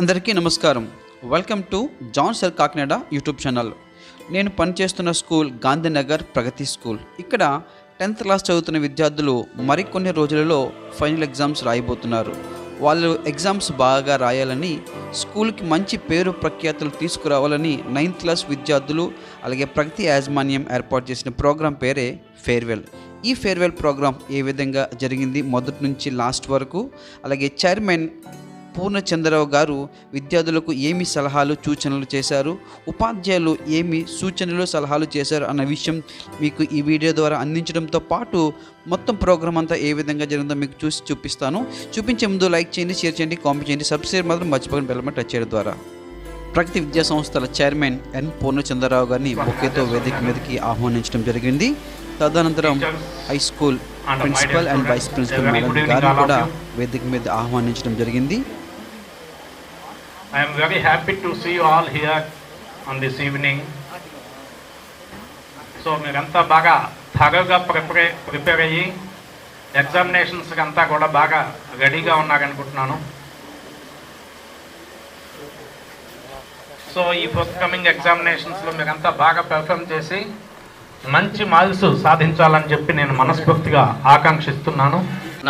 అందరికీ నమస్కారం. Welcome to John sir Kakinada YouTube channel. నేను పనిచేస్తున్న స్కూల్ గాంధీనగర్ ప్రగతి స్కూల్. ఇక్కడ 10th క్లాస్ చదువుతున్న విద్యార్థులు మరికొన్ని రోజులలో ఫైనల్ ఎగ్జామ్స్ రాయబోతున్నారు. వాళ్ళు ఎగ్జామ్స్ బాగా రాయాలని, స్కూల్కి మంచి పేరు ప్రఖ్యాతులు తీసుకురావాలని 9th క్లాస్ విద్యార్థులు అలాగే ప్రగతి యాజమాన్యం ఏర్పాటు చేసిన ప్రోగ్రాం పేరే ఫేర్వెల్. ఈ ఫేర్వెల్ ప్రోగ్రాం ఏ విధంగా జరిగింది మొదటి నుంచి లాస్ట్ వరకు, అలాగే చైర్మన్ పూర్ణచంద్రరావు గారు విద్యార్థులకు ఏమి సలహాలు సూచనలు చేశారు, ఉపాధ్యాయులు ఏమి సూచనలు సలహాలు చేశారు అన్న విషయం మీకు ఈ వీడియో ద్వారా అందించడంతో పాటు మొత్తం ప్రోగ్రామ్ అంతా ఏ విధంగా జరిగిందో మీకు చూపిస్తాను. చూపించే ముందు లైక్ చేయండి, షేర్ చేయండి, కామెంట్ చేయండి, సబ్స్క్రైబ్ మాత్రం మర్చిపోకుండా బెల్ బటన్ టచ్ చేయడం ద్వారా. ప్రగతి విద్యా సంస్థల చైర్మన్ ఎన్ పూర్ణచంద్రరావు గారిని బొకేతో వేదిక మీదకి ఆహ్వానించడం జరిగింది. తదనంతరం high school principal and vice principal madam గారిని కూడా వేదిక మీద ఆహ్వానించడం జరిగింది. I am very happy to see you all here on this evening. So మీరంతా బాగా థరోగా ప్రిపేర్ అయ్యి ఎగ్జామినేషన్స్కి అంతా కూడా బాగా రెడీగా ఉన్నారనుకుంటున్నాను. సో ఈ ఫస్ట్ కమింగ్ ఎగ్జామినేషన్స్లో మీరంతా బాగా పెర్ఫామ్ చేసి మంచి మార్క్స్ సాధించాలని చెప్పి నేను మనస్ఫూర్తిగా ఆకాంక్షిస్తున్నాను.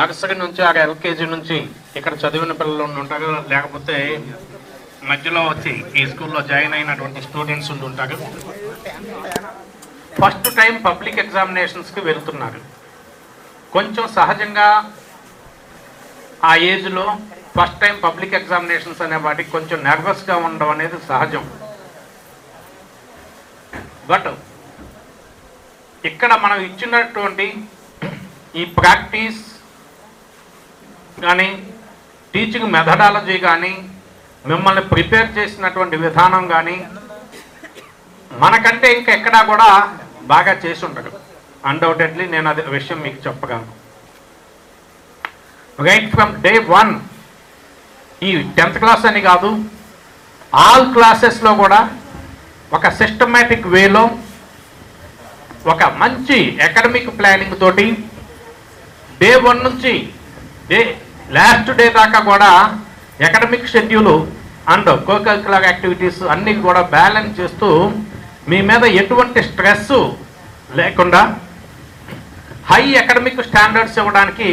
నర్సరీ నుంచి ఎల్కేజీ నుంచి ఇక్కడ చదివిన పిల్లలు ఉంటారు, లేకపోతే మధ్యలో వచ్చి ఈ స్కూల్లో జాయిన్ అయినటువంటి స్టూడెంట్స్ ఉంటారు. ఫస్ట్ టైం పబ్లిక్ ఎగ్జామినేషన్స్కి వెళ్తున్నారు. కొంచెం సహజంగా ఆ ఏజ్లో ఫస్ట్ టైం పబ్లిక్ ఎగ్జామినేషన్స్ అనే వాటికి కొంచెం నర్వస్గా ఉండడం అనేది సహజం. బట్ ఇక్కడ మనం ఇచ్చినటువంటి ఈ ప్రాక్టీస్ కానీ, టీచింగ్ మెథడాలజీ కానీ, మిమ్మల్ని ప్రిపేర్ చేసినటువంటి విధానం కానీ మనకంటే ఇంకా ఎక్కడా కూడా బాగా చేసి ఉంటారు. అన్డౌటెడ్లీ నేను అదే విషయం మీకు చెప్పగలను. రైట్ ఫ్రమ్ డే 1 ఈ 10th క్లాస్ అని కాదు, ఆల్ క్లాసెస్లో కూడా ఒక సిస్టమేటిక్ వేలో ఒక మంచి అకాడమిక్ ప్లానింగ్ తోటి డే 1 నుంచి లాస్ట్ డే దాకా కూడా academic schedule and co-curricular activities అన్నీ కూడా బ్యాలెన్స్ చేస్తూ మీ మీద ఎటువంటి స్ట్రెస్ లేకుండా హై అకాడమిక్ స్టాండర్డ్స్ ఇవ్వడానికి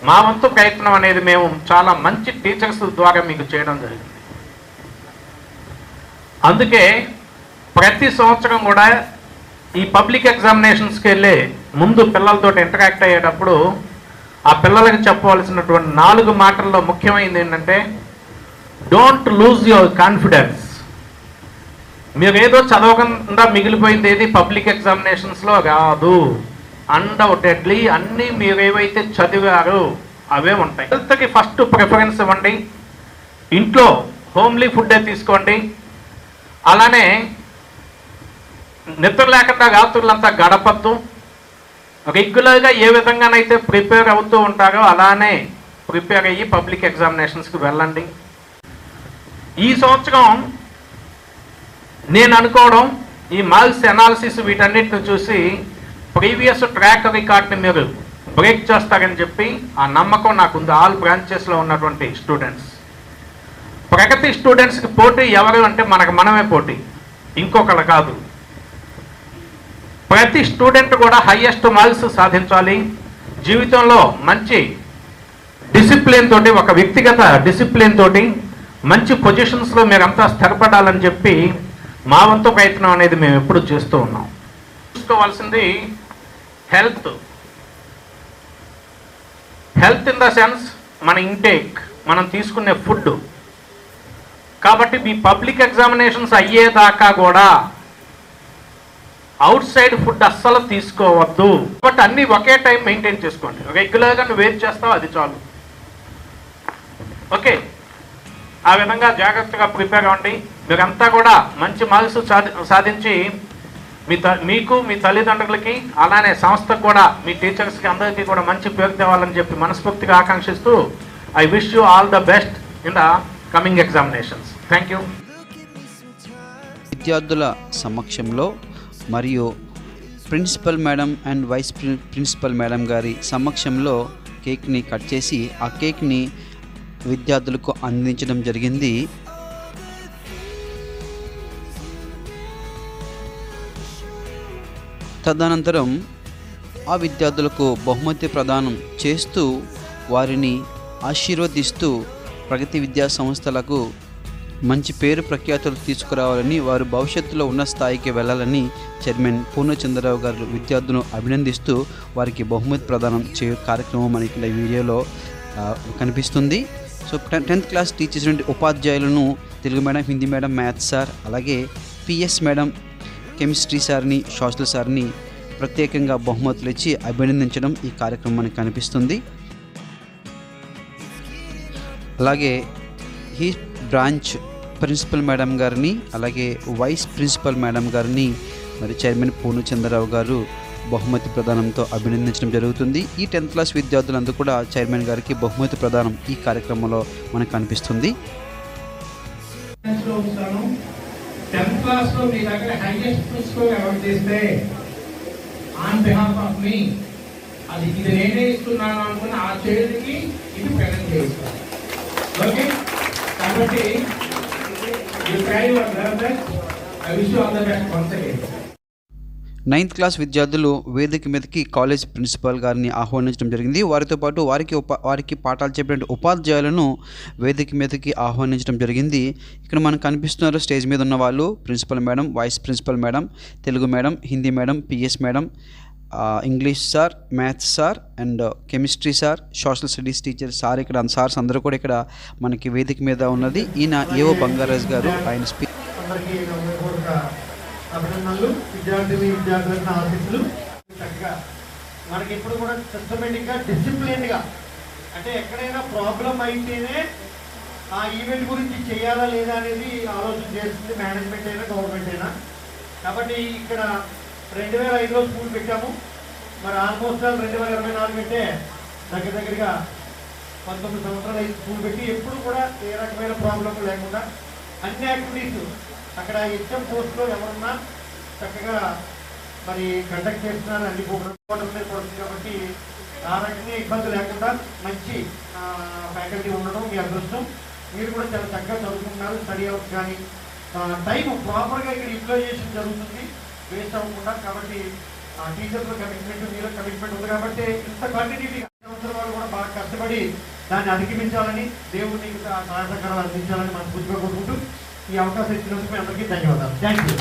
మా వంతు ప్రయత్నం అనేది మేము చాలా మంచి టీచర్స్ ద్వారా మీకు చేయడం జరిగింది. అందుకే ప్రతి సంవత్సరం కూడా ఈ పబ్లిక్ ఎగ్జామినేషన్స్కి వెళ్ళే ముందు పిల్లలతో ఇంటరాక్ట్ అయ్యేటప్పుడు ఆ పిల్లలకి చెప్పవలసినటువంటి 4 మాటల్లో ముఖ్యమైనది ఏంటంటే, డోంట్ లూజ్ యువర్ కాన్ఫిడెన్స్. మీరు ఏదో చదవకుండా మిగిలిపోయింది ఏది పబ్లిక్ ఎగ్జామినేషన్స్లో కాదు. అన్డౌటెడ్లీ అన్నీ మీరు ఏవైతే చదివారో అవే ఉంటాయి. హెల్త్కి ఫస్ట్ ప్రిఫరెన్స్ ఇవ్వండి. ఇంట్లో హోమ్లీ ఫుడ్డే తీసుకోండి. అలానే నిద్ర లేకుండా రాత్రులంతా గడపద్దు. రెగ్యులర్గా ఏ విధంగానైతే ప్రిపేర్ అవుతూ ఉంటారో అలానే ప్రిపేర్ అయ్యి పబ్లిక్ ఎగ్జామినేషన్స్కి వెళ్ళండి. ఈ సంవత్సరం నేను అనుకోవడం ఈ మార్క్స్ అనాలిసిస్ వీటన్నిటిని చూసి ప్రీవియస్ ట్రాక్ రికార్డ్ని మీరు బ్రేక్ చేస్తారని చెప్పి ఆ నమ్మకం నాకుంది. ఆల్ బ్రాంచెస్లో ఉన్నటువంటి స్టూడెంట్స్, ప్రగతి స్టూడెంట్స్కి పోటీ ఎవరు అంటే మనమే పోటీ, ఇంకొకరు కాదు. ప్రతి స్టూడెంట్ కూడా హైయెస్ట్ మార్క్స్ సాధించాలి. జీవితంలో మంచి డిసిప్లిన్ తోటి, ఒక వ్యక్తిగత డిసిప్లిన్ తోటి మంచి పొజిషన్స్లో మీరంతా స్థిరపడాలని చెప్పి మా వంతు ప్రయత్నం అనేది మేము ఎప్పుడు చేస్తూ ఉన్నాం. చూసుకోవాల్సింది హెల్త్ ఇన్ ద సెన్స్ మన ఇంటేక్, మనం తీసుకునే ఫుడ్. కాబట్టి మీ పబ్లిక్ ఎగ్జామినేషన్స్ అయ్యేదాకా కూడా అవుట్ సైడ్ ఫుడ్ అస్సలు తీసుకోవద్దు. బట్ అన్నీ ఒకే టైం మెయింటైన్ చేసుకోండి. రెగ్యులర్గా నువ్వు వెయిట్ చేస్తావు అది చాలు. ఓకే, ఆ విధంగా జాగ్రత్తగా ప్రిపేర్ అవ్వండి. మీరంతా కూడా మంచి మార్క్స్ సాధించి మీకు, మీ తల్లిదండ్రులకి, అలానే సంస్థకు కూడా, మీ టీచర్స్కి అందరికీ కూడా మంచి పేరు తేవాలని చెప్పి మనస్ఫూర్తిగా ఆకాంక్షిస్తూ I wish you all the best in the coming examinations. Thank you. విద్యార్థుల సమక్షంలో మరియు principal madam and vice principal madam గారి సమక్షంలో కేక్ని కట్ చేసి ఆ కేక్ని విద్యార్థులకు అందించడం జరిగింది. తదనంతరం ఆ విద్యార్థులకు బహుమతి ప్రదానం చేస్తూ వారిని ఆశీర్వదిస్తూ ప్రగతి విద్యా సంస్థలకు మంచి పేరు ప్రఖ్యాతులు తీసుకురావాలని, వారు భవిష్యత్తులో ఉన్న స్థాయికి వెళ్ళాలని చైర్మన్ పూర్ణచంద్రరావు గారు విద్యార్థులను అభినందిస్తూ వారికి బహుమతి ప్రదానం చే కార్యక్రమం మనకి ఈ వీడియోలో కనిపిస్తుంది. సో 10th క్లాస్ టీచర్స్ నుండి ఉపాధ్యాయులను Telugu madam, Hindi madam, maths sir, అలాగే పిఎస్ మేడం, కెమిస్ట్రీ సార్ని, సోషల్ సార్ని ప్రత్యేకంగా బహుమతులు ఇచ్చి అభినందించడం ఈ కార్యక్రమం మనకి కనిపిస్తుంది. అలాగే ఈ బ్రాంచ్ ప్రిన్సిపల్ మేడం గారిని, అలాగే వైస్ ప్రిన్సిపల్ మేడం గారిని మరి చైర్మన్ పూర్ణచంద్రరావు గారు బహుమతి ప్రదానంతో అభినందించడం జరుగుతుంది. ఈ 10th క్లాస్ విద్యార్థులందరూ కూడా చైర్మన్ గారికి బహుమతి ప్రదానం ఈ కార్యక్రమంలో మనకు కనిపిస్తుంది. 10th క్లాస్లో మీ దగ్గర హైయెస్ట్ స్కోర్ ఎవరు చేస్తే ఆన్ బిహాఫ్ ఆఫ్ మీ ఇది నేనే ఇస్తున్నాను అనుకున్న ఆ చేతికి ఇది ప్రజెంట్ చేస్తాను. ఓకే, కాబట్టి you try your best. I wish you all the best once again. 9th class విద్యార్థులు వేదిక మీదకి కాలేజ్ ప్రిన్సిపాల్ గారిని ఆహ్వానించడం జరిగింది. వారితో పాటు వారికి పాఠాలు చెప్పిన ఉపాధ్యాయులను వేదిక మీదకి ఆహ్వానించడం జరిగింది. ఇక్కడ మనకు కనిపిస్తున్నారు స్టేజ్ మీద ఉన్న వాళ్ళు principal madam, vice principal madam, Telugu madam, Hindi madam, PS madam, English sir, maths sir and chemistry sir, social studies teacher sir. ఇక్కడ సార్స్ అందరూ కూడా ఇక్కడ మనకి వేదిక మీద ఉన్నది. ఈయన ఏవో బంగారాజ్ గారు. ఆయన స్పీచ్ అభినందనలు. విద్యార్థులకు ఆశీస్సులు. చక్కగా మనకి ఇప్పుడు కూడా సిస్టమేటిక్గా డిసిప్లిన్గా, అంటే ఎక్కడైనా ప్రాబ్లం అయితేనే ఆ ఈవెంట్ గురించి చేయాలా లేదా అనేది ఆలోచన చేస్తుంది మేనేజ్మెంట్ అయినా గవర్నమెంట్ అయినా. కాబట్టి ఇక్కడ 2005లో స్కూల్ పెట్టాము. మరి ఆల్మోస్ట్ 2024 అంటే దగ్గరగా 19 సంవత్సరాలు అయితే స్కూల్ పెట్టి ఎప్పుడు కూడా ఏ రకమైన ప్రాబ్లం లేకుండా అన్ని యాక్టివిటీస్ అక్కడ హెచ్ఎం పోస్ట్లో ఎవరున్నా చక్కగా మరి కండక్ట్ చేస్తున్నారు. అన్ని పడుతుంది కాబట్టి ఆ రకంగా ఇబ్బంది లేకుండా మంచి ఫ్యాకల్టీ ఉండడం మీ అదృష్టం. మీరు కూడా చాలా చక్కగా చదువుకుంటున్నారు. స్టడీ అవర్స్ కానీ టైం ప్రాపర్గా ఇక్కడ యూటిలైజేషన్ జరుగుతుంది, వేస్ట్ అవ్వకుండా. కాబట్టి టీచర్ల కమిట్మెంట్, మీలో కమిట్మెంట్ ఉంది కాబట్టి ఇంత క్వాంటిటీ సంవత్సరం వాళ్ళు కూడా బాగా కష్టపడి దాన్ని అధిగమించాలని, దేవుడు మీకు సహాయకరాలు అందించాలని మనస్ఫూర్తిగా కోరుకుంటూ ఈ అవకాశం ఇచ్చినందుకు మీ అందరికీ ధన్యవాదాలు. Thank you.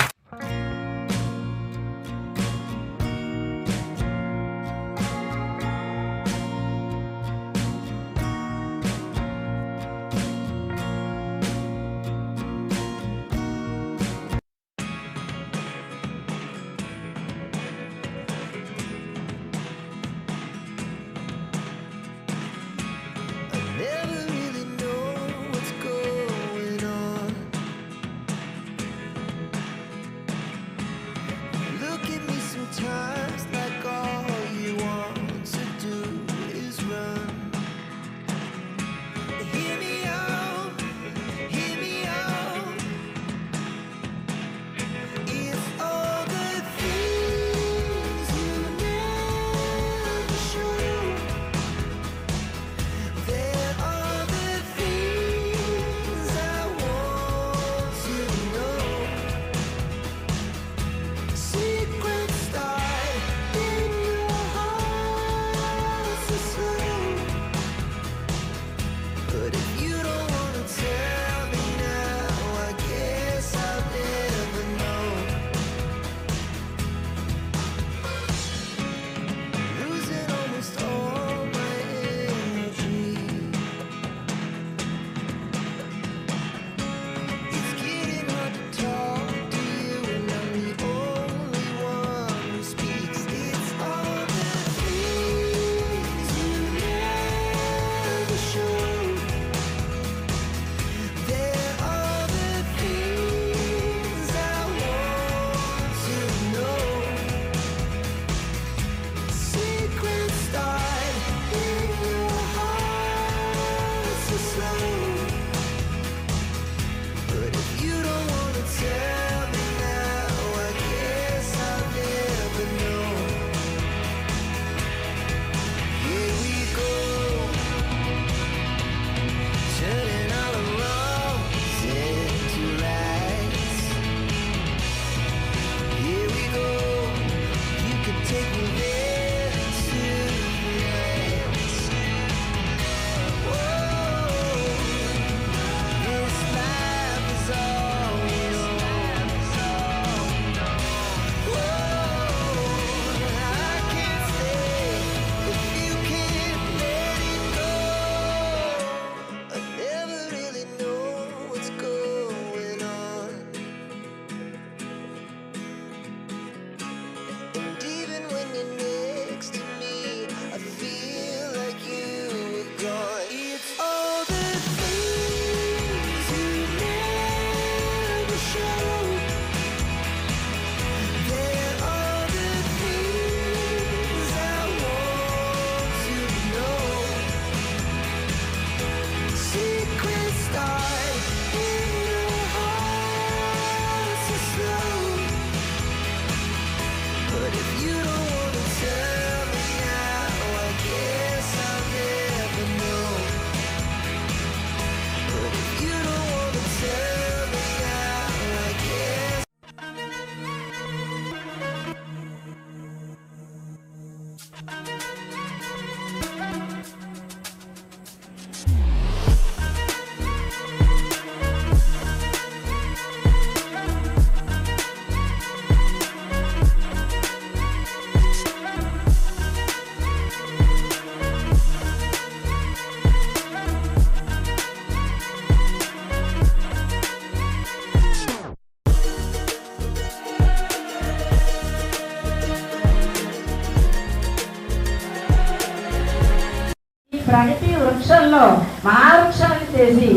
ప్రగతి వృక్షంలో మహావృక్షాన్ని చేసి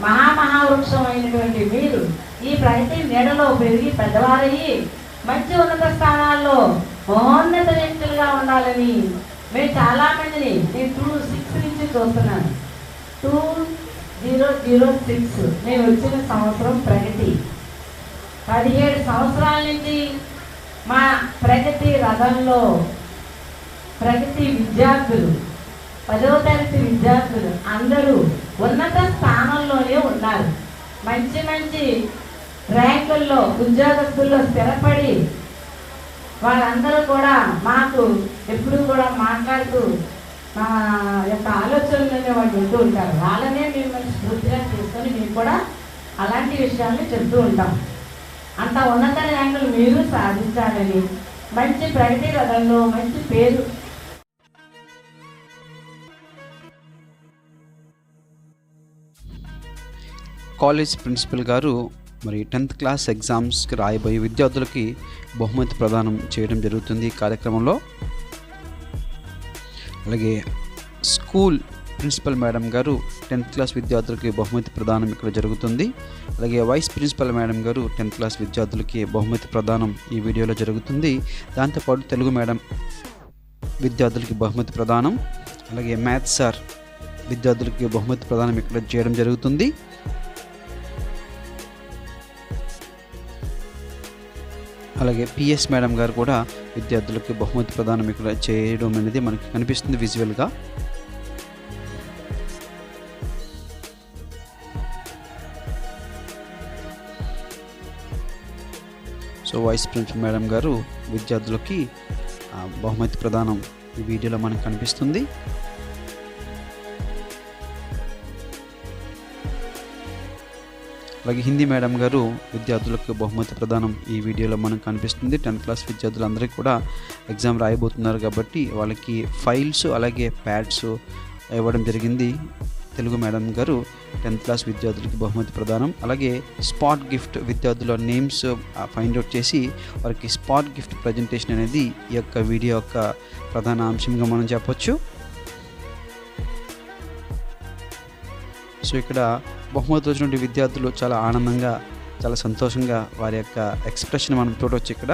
మహావృక్షం అయినటువంటి మీరు ఈ ప్రగతి నీడలో పెరిగి పెద్దవారయ్యి మంచి ఉన్నత స్థానాల్లో మహోన్నత వ్యక్తులుగా ఉండాలని మేము చాలా మందిని నేను 26 నుంచి చూస్తున్నాను. 2006 నేను వచ్చిన సంవత్సరం ప్రగతి. 17 సంవత్సరాల నుంచి మా ప్రగతి రథంలో ప్రగతి విద్యార్థులు 10వ తరగతి విద్యార్థులు అందరూ ఉన్నత స్థానంలోనే ఉన్నారు. మంచి మంచి ర్యాంకుల్లో ఉద్యోగస్తుల్లో స్థిరపడి వాళ్ళందరూ కూడా మాకు ఎప్పుడూ కూడా మాట్లాడుతూ మా యొక్క ఆలోచనలనే వాళ్ళు ఉంటూ ఉంటారు. వాళ్ళనే మేము స్ఫూర్తిగా చేసుకొని మేము కూడా అలాంటి విషయాన్ని చెప్తూ ఉంటాం. అంత ఉన్నత ర్యాంకులు మీరు సాధించాలని మంచి ప్రగతి రథంలో మంచి పేరు. కాలేజ్ ప్రిన్సిపల్ గారు మరి 10th క్లాస్ ఎగ్జామ్స్కి రాయబోయే విద్యార్థులకి బహుమతి ప్రదానం చేయడం జరుగుతుంది ఈ కార్యక్రమంలో. అలాగే స్కూల్ ప్రిన్సిపల్ మేడం గారు 10th క్లాస్ విద్యార్థులకి బహుమతి ప్రదానం ఇక్కడ జరుగుతుంది. అలాగే వైస్ ప్రిన్సిపల్ మేడం గారు 10th క్లాస్ విద్యార్థులకి బహుమతి ప్రదానం ఈ వీడియోలో జరుగుతుంది. దాంతోపాటు తెలుగు మేడం విద్యార్థులకి బహుమతి ప్రదానం, అలాగే మ్యాథ్స్ సార్ విద్యార్థులకి బహుమతి ప్రదానం ఇక్కడ చేయడం జరుగుతుంది. అలాగే పిఎస్ మేడం గారు కూడా విద్యార్థులకి బహుమతి ప్రదానం ఇక్కడ చేయడం అనేది మనకి కనిపిస్తుంది విజువల్గా. సో వైస్ ప్రిన్సిపల్ మేడం గారు విద్యార్థులకి బహుమతి ప్రదానం ఈ వీడియోలో మనకు కనిపిస్తుంది. అలాగే హిందీ మేడం గారు విద్యార్థులకు బహుమతి ప్రదానం ఈ వీడియోలో మనకు కనిపిస్తుంది. 10th క్లాస్ విద్యార్థులందరికీ కూడా ఎగ్జామ్ రాయబోతున్నారు కాబట్టి వాళ్ళకి ఫైల్స్ అలాగే ప్యాడ్స్ ఇవ్వడం జరిగింది. తెలుగు మేడం గారు 10th క్లాస్ విద్యార్థులకి బహుమతి ప్రదానం, అలాగే స్పాట్ గిఫ్ట్ విద్యార్థుల నేమ్స్ ఫైండ్ అవుట్ చేసి వారికి స్పాట్ గిఫ్ట్ ప్రజెంటేషన్ అనేది ఈ యొక్క వీడియో యొక్క ప్రధాన అంశంగా మనం చెప్పొచ్చు. సో ఇక్కడ బహుమతి వచ్చినటువంటి విద్యార్థులు చాలా ఆనందంగా చాలా సంతోషంగా వారి యొక్క ఎక్స్ప్రెషన్ మనం చూడవచ్చు. ఇక్కడ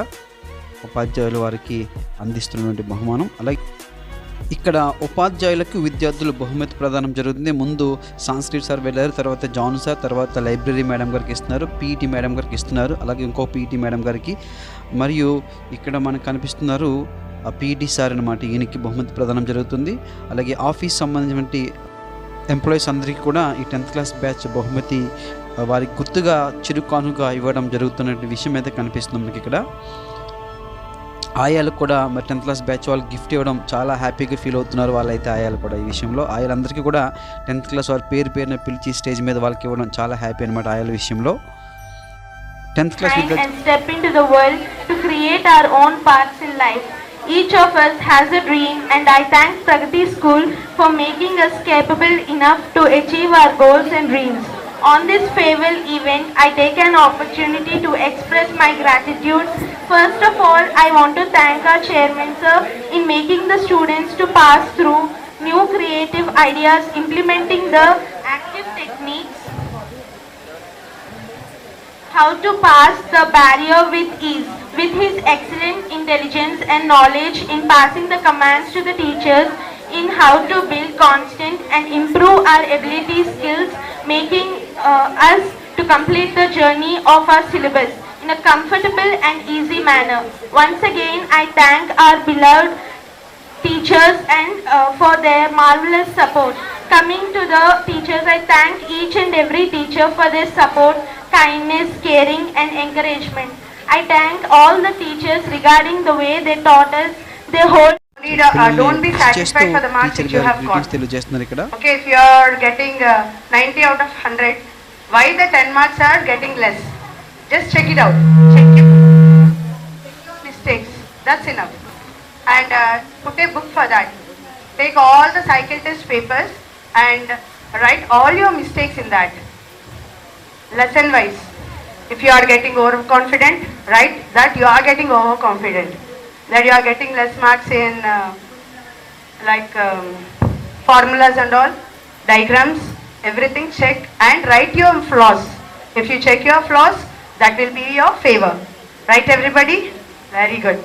ఉపాధ్యాయులు వారికి అందిస్తున్నటువంటి బహుమానం. అలాగే ఇక్కడ ఉపాధ్యాయులకు విద్యార్థులు బహుమతి ప్రదానం జరుగుతుంది. ముందు సంస్కృత్ సార్ వెళ్ళారు, తర్వాత జాన్ సార్, తర్వాత లైబ్రరీ మేడం గారికి ఇస్తున్నారు, పీఈటీ మేడం గారికి ఇస్తున్నారు, అలాగే ఇంకో పీఈటీ మేడం గారికి, మరియు ఇక్కడ మనకు కనిపిస్తున్నారు పీఈటీ సార్ అన్నమాట. ఈయనకి బహుమతి ప్రదానం జరుగుతుంది. అలాగే ఆఫీస్ సంబంధించిన ఎంప్లాయీస్ అందరికీ కూడా ఈ 10th క్లాస్ బ్యాచ్ బహుమతి వారికి గుర్తుగా చిరుకానుగా ఇవ్వడం జరుగుతున్న విషయం అయితే కనిపిస్తుంది మనకి ఇక్కడ. ఆయాలకు కూడా మరి 10th క్లాస్ బ్యాచ్ వాళ్ళకి గిఫ్ట్ ఇవ్వడం చాలా హ్యాపీగా ఫీల్ అవుతున్నారు వాళ్ళైతే. ఆయాలు కూడా ఈ విషయంలో ఆయాలందరికీ కూడా 10th క్లాస్ వాళ్ళ పేరున పిలిచి స్టేజ్ మీద వాళ్ళకి ఇవ్వడం చాలా హ్యాపీ అనమాట ఆయాల విషయంలో. 10th class Each of us has a dream, and I thank Pragati School for making us capable enough to achieve our goals and dreams. On this farewell event, I take an opportunity to express my gratitude. First of all, I want to thank our chairman sir in making the students to pass through new creative ideas, implementing the active techniques, how to pass the barrier with ease. With his excellent intelligence and knowledge in passing the commands to the teachers in how to build constant and improve our ability skills, making us to complete the journey of our syllabus in a comfortable and easy manner. Once again, I thank our beloved teachers and for their marvelous support. Coming to the teachers, I thank each and every teacher for their support, kindness, caring and encouragement. I thank all the teachers regarding the way they taught us their whole don't be చేస్తూ satisfied for the marks teacher which you గారు have got. Greetings తెలియజేస్తున్నారు ఇక్కడ. Okay, if you are getting 90 out of 100, why the 10 marks are getting less? Just check it out. Check your mistakes. That's enough. And put a book for that. Take all the cycle test papers and write all your mistakes in that. Lesson wise. If you are getting overconfident, write that you are getting overconfident. That you are getting less marks in formulas and all, diagrams, everything check and write your flaws. If you check your flaws, that will be your favor. Right everybody? Very good.